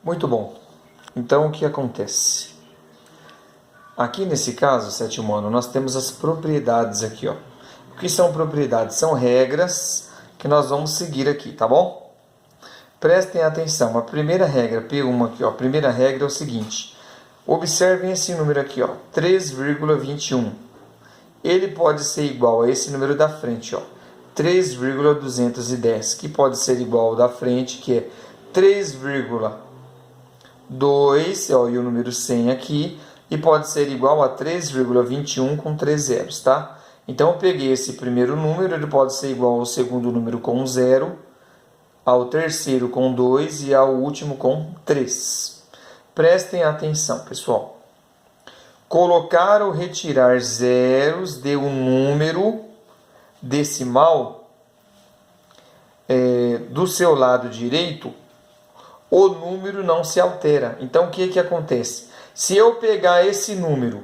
Muito bom. Então, o que acontece? Aqui nesse caso, sétimo ano, nós temos as propriedades aqui, ó. O que são propriedades? São regras que nós vamos seguir aqui, tá bom? Prestem atenção. A primeira regra, P1 aqui, ó. A primeira regra é o seguinte. Observem esse número aqui, ó. 3,21. Ele pode ser igual a esse número da frente, ó. 3,210, que pode ser igual ao da frente, que é 3,2, ó, e o número 100 aqui, e pode ser igual a 3,21 com 3 zeros, tá? Então, eu peguei esse primeiro número, ele pode ser igual ao segundo número com 0, ao terceiro com 2 e ao último com 3. Prestem atenção, pessoal. Colocar ou retirar zeros de um número decimal do seu lado direito, o número não se altera. Então, o que acontece? Se eu pegar esse número,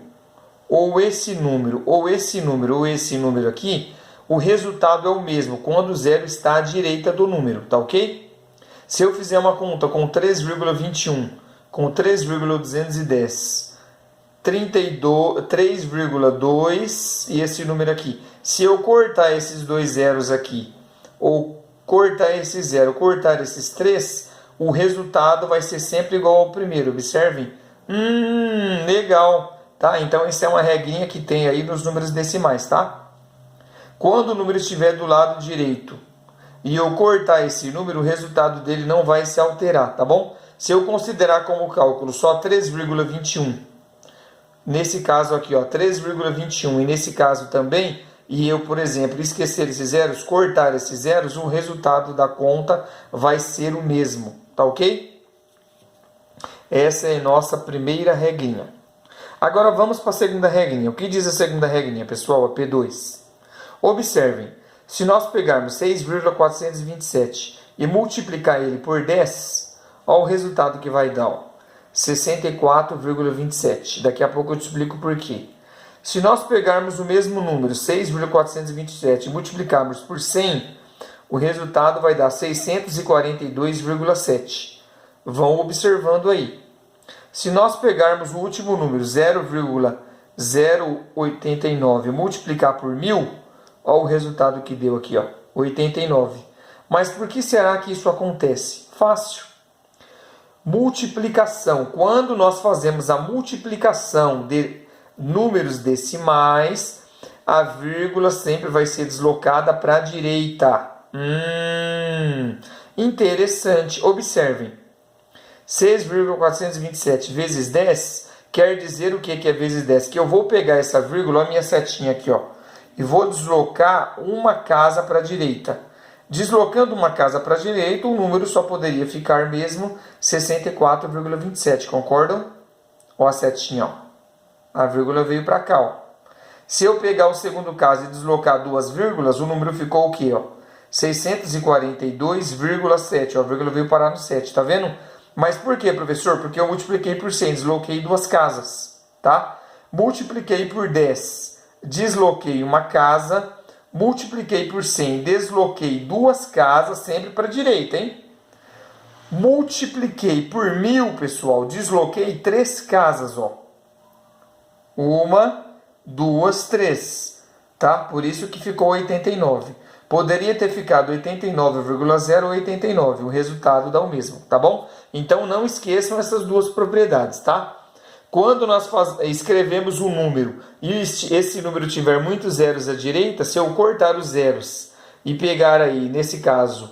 ou esse número, ou esse número, ou esse número aqui, o resultado é o mesmo, quando o zero está à direita do número, tá ok? Se eu fizer uma conta com 3,21, com 3,210, 3,2 e esse número aqui, se eu cortar esses dois zeros aqui, ou cortar esse zero, cortar esses 3, o resultado vai ser sempre igual ao primeiro, observem. Legal, tá? Então, isso é uma regrinha que tem aí nos números decimais, tá? Quando o número estiver do lado direito e eu cortar esse número, o resultado dele não vai se alterar, tá bom? Se eu considerar como cálculo só 3,21, nesse caso aqui, ó, 3,21, e nesse caso também, e eu, por exemplo, esquecer esses zeros, cortar esses zeros, o resultado da conta vai ser o mesmo, tá ok? Essa é a nossa primeira regrinha. Agora vamos para a segunda regrinha. O que diz a segunda regrinha, pessoal? A P2. Observem, se nós pegarmos 6,427 e multiplicar ele por 10, olha o resultado que vai dar, ó, 64,27. Daqui a pouco eu te explico por quê. Se nós pegarmos o mesmo número, 6,427, e multiplicarmos por 100, o resultado vai dar 642,7. Vão observando aí. Se nós pegarmos o último número, 0,089, e multiplicar por 1000, olha o resultado que deu aqui, ó, 89. Mas por que será que isso acontece? Fácil. Multiplicação. Quando nós fazemos a multiplicação de números decimais, a vírgula sempre vai ser deslocada para a direita. Interessante. Observem. 6,427 vezes 10 quer dizer o que é vezes 10? Que eu vou pegar essa vírgula, a minha setinha aqui, ó, e vou deslocar uma casa para a direita. Deslocando uma casa para a direita, o número só poderia ficar mesmo 64,27, concordam? Ó a setinha, ó. A vírgula veio para cá, ó. Se eu pegar o segundo caso e deslocar duas vírgulas, o número ficou o quê, ó? 642,7, ó, a vírgula veio parar no 7, tá vendo? Mas por quê, professor? Porque eu multipliquei por 100, desloquei duas casas, tá? Multipliquei por 10, desloquei uma casa, multipliquei por 100, desloquei duas casas, sempre para a direita, hein? Multipliquei por 1000, pessoal, desloquei 3 casas, ó. 1, 2, 3, tá? Por isso que ficou 89. Poderia ter ficado 89,0 ou 89, o resultado dá o mesmo, tá bom? Então não esqueçam essas duas propriedades, tá? Quando nós escrevemos um número e esse número tiver muitos zeros à direita, se eu cortar os zeros e pegar aí, nesse caso,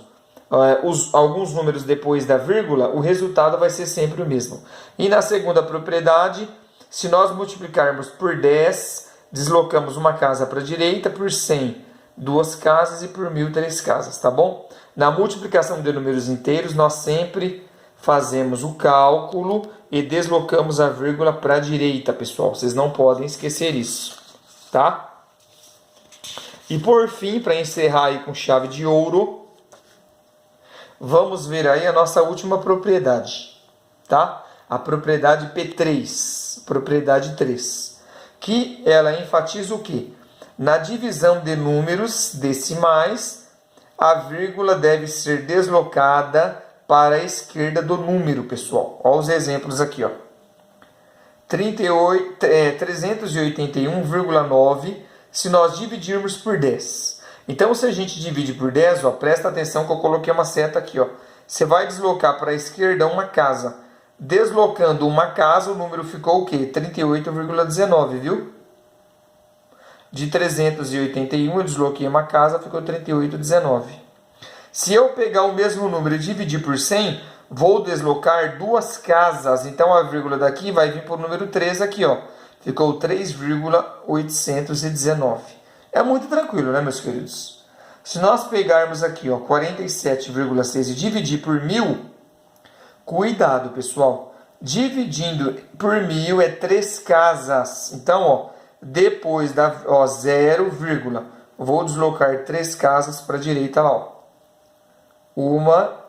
alguns números depois da vírgula, o resultado vai ser sempre o mesmo. E na segunda propriedade, se nós multiplicarmos por 10, deslocamos uma casa para a direita, por 100, duas casas, e por 1000, 3 casas, tá bom? Na multiplicação de números inteiros, nós sempre fazemos o cálculo e deslocamos a vírgula para a direita, pessoal. Vocês não podem esquecer isso, tá? E por fim, para encerrar aí com chave de ouro, vamos ver aí a nossa última propriedade, tá? A propriedade P3, propriedade 3, que ela enfatiza o quê? Na divisão de números decimais, a vírgula deve ser deslocada para a esquerda do número, pessoal. Olha os exemplos aqui, ó. 381,9 se nós dividirmos por 10. Então, se a gente divide por 10, ó, presta atenção que eu coloquei uma seta aqui, ó. Você vai deslocar para a esquerda uma casa. Deslocando uma casa, o número ficou o quê? 38,19, viu? De 381, eu desloquei uma casa, ficou 38,19. Se eu pegar o mesmo número e dividir por 100, vou deslocar duas casas. Então, a vírgula daqui vai vir para o número 3 aqui, ó. Ficou 3,819. É muito tranquilo, né, meus queridos? Se nós pegarmos aqui, ó, 47,6 e dividir por 1000, cuidado, pessoal. Dividindo por 1000 é 3 casas. Então, ó, depois da 0, vou deslocar 3 casas para a direita lá, ó. 1,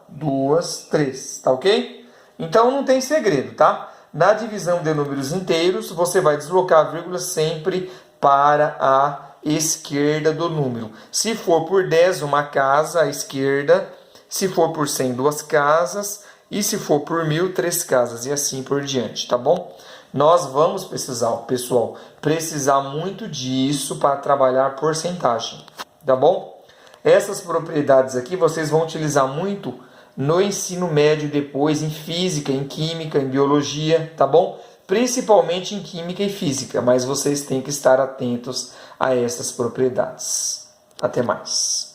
2, 3, tá ok? Então não tem segredo, tá? Na divisão de números inteiros, você vai deslocar a vírgula sempre para a esquerda do número. Se for por 10, uma casa à esquerda. Se for por 100, 2 casas. E se for por 1000, 3 casas. E assim por diante, tá bom? Nós vamos precisar, pessoal, precisar muito disso para trabalhar porcentagem, tá bom? Essas propriedades aqui vocês vão utilizar muito no ensino médio depois, em física, em química, em biologia, tá bom? Principalmente em química e física, mas vocês têm que estar atentos a essas propriedades. Até mais.